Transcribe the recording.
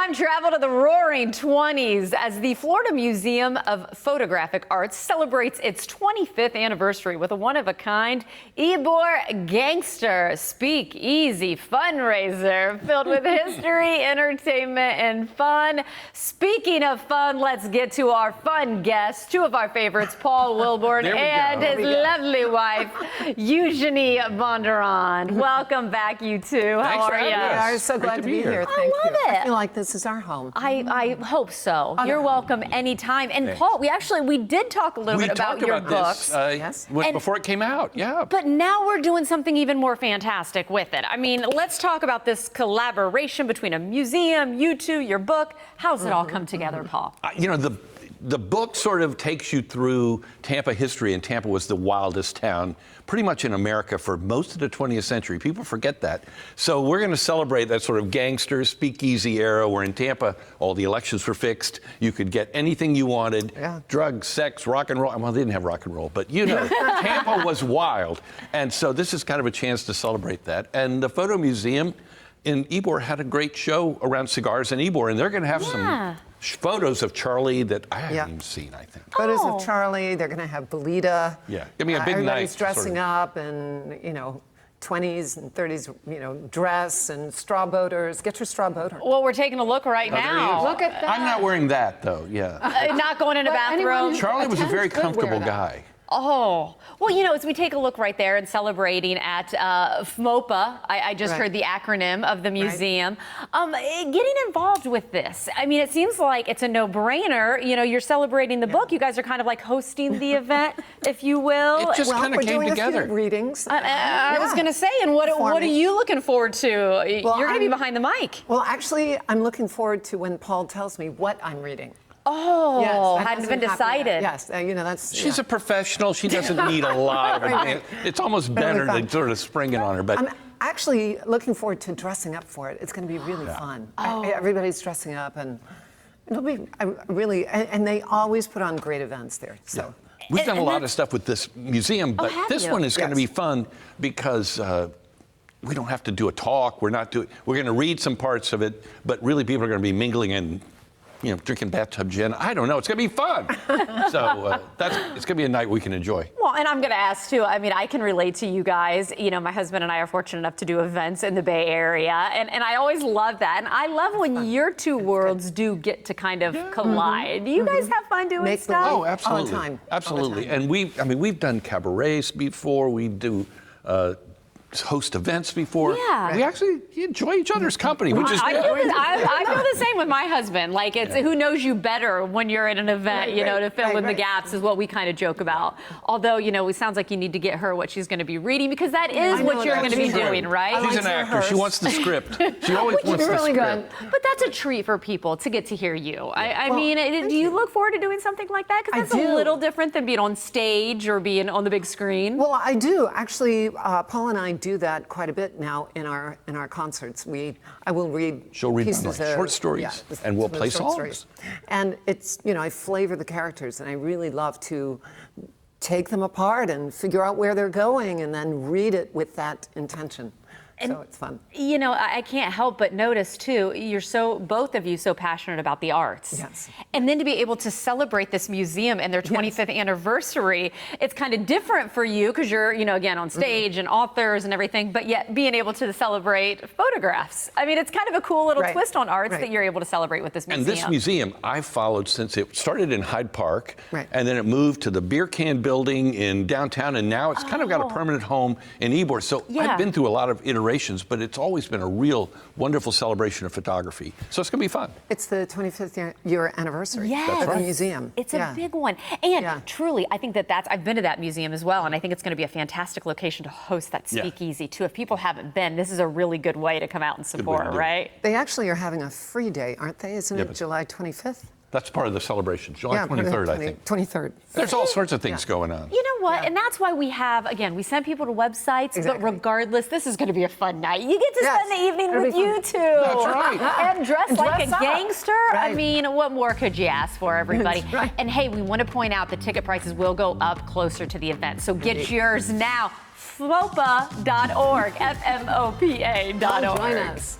Time travel to the roaring 20s as the Florida Museum of Photographic Arts celebrates its 25th anniversary with a one-of-a-kind Ybor Gangster Speakeasy fundraiser filled with history, entertainment, and fun. Speaking of fun, let's get to our fun guests, two of our favorites, Paul Wilborn and his lovely wife, Eugenie Bondurant. Welcome back, you two. How are you? I'm so glad to be here. Thank you. I love it. I feel like this is our home. I hope so. You're welcome anytime. And Thanks. Paul, we did talk a little bit about your books. Yes. Before it came out, yeah. But now we're doing something even more fantastic with it. I mean, let's talk about this collaboration between a museum, you two, your book. How's it all come together, Paul? The book sort of takes you through Tampa history, and Tampa was the wildest town pretty much in America for most of the 20th century. People forget that. So we're going to celebrate that sort of gangster speakeasy era where in Tampa all the elections were fixed. You could get anything you wanted, drugs, sex, rock and roll. Well, they didn't have rock and roll, but you know, Tampa was wild. And so this is kind of a chance to celebrate that. And the Photo Museum in Ybor had a great show around cigars in Ybor, and they're going to have some photos of Charlie that I haven't even seen, I think. Photos of Charlie. They're going to have Belita. Yeah, give me a big night. Everybody's dressing up and, 20s and 30s, dress and straw boaters. Get your straw boater. Well, we're taking a look right now. Look at that. I'm not wearing that, though, Not going in a bathroom. Charlie was a very comfortable guy. Oh, well, as we take a look right there and celebrating at FMoPA, I just heard the acronym of the museum. Getting involved with this, I mean, it seems like it's a no-brainer. You're celebrating the book. You guys are kind of like hosting the event, if you will. It just kind of came together. A few readings. I was going to say, and what are you looking forward to? Well, you're going to be behind the mic. Well, actually, I'm looking forward to when Paul tells me what I'm reading. Oh, yes, hadn't been decided. Yes, that's. She's a professional. She doesn't need a lot of advance. It's almost better than sort of springing on her. But I'm actually looking forward to dressing up for it. It's going to be really fun. Everybody's dressing up, and it'll be really. And they always put on great events there. So we've done a lot of stuff with this museum, but this one is going to be fun because. We don't have to do a talk. We're going to read some parts of it, but really people are going to be mingling and drinking bathtub gin. I don't know. It's going to be fun. So it's going to be a night we can enjoy. Well, and I'm going to ask, too, I mean, I can relate to you guys. My husband and I are fortunate enough to do events in the Bay Area, and I always love that. And I love when your two worlds do get to kind of collide. Do you guys have fun doing stuff? Oh, absolutely. All the time. Absolutely. And we've done cabarets before. We do host events before. Yeah. We actually enjoy each other's company. I feel the same with my husband. Like, it's who knows you better when you're at an event, to fill in the gaps is what we kind of joke about. Although, it sounds like you need to get her what she's going to be reading because that is what you're going to be doing, right? She's an actor. She wants the script. She always wants the script. But that's a treat for people to get to hear you. I mean, do you look forward to doing something like that? Because that's a little different than being on stage or being on the big screen. Well, I do. Actually, Paul and I do that quite a bit now in our concerts. I will read pieces of short stories, and we'll play songs. Stories. And it's I flavor the characters, and I really love to take them apart and figure out where they're going, and then read it with that intention. So it's fun. I can't help but notice too, both of you so passionate about the arts. Yes. And then to be able to celebrate this museum and their 25th anniversary, it's kind of different for you because you're, again, on stage and authors and everything, but yet being able to celebrate photographs. I mean, it's kind of a cool little twist on arts that you're able to celebrate with this museum. And this museum I've followed since it started in Hyde Park, and then it moved to the beer can building in downtown, and now it's kind of got a permanent home in Ybor. So I've been through a lot of iterations, but it's always been a real wonderful celebration of photography. So it's going to be fun. It's the 25th year anniversary of the museum. It's a big one. And truly, I think I've been to that museum as well, and I think it's going to be a fantastic location to host that speakeasy too. If people haven't been, this is a really good way to come out and support, right? They actually are having a free day, aren't they? Isn't it July 25th? That's part of the celebration, July 23rd, I think. 23rd. There's all sorts of things going on. You know what? And that's why we have, again, we send people to websites, but regardless, this is going to be a fun night. You get to spend the evening with you two. That's right. And dress like a gangster. I mean, what more could you ask for, everybody? And hey, we want to point out the ticket prices will go up closer to the event. So get yours now. FMoPA.org. FMoPA.org. Join us.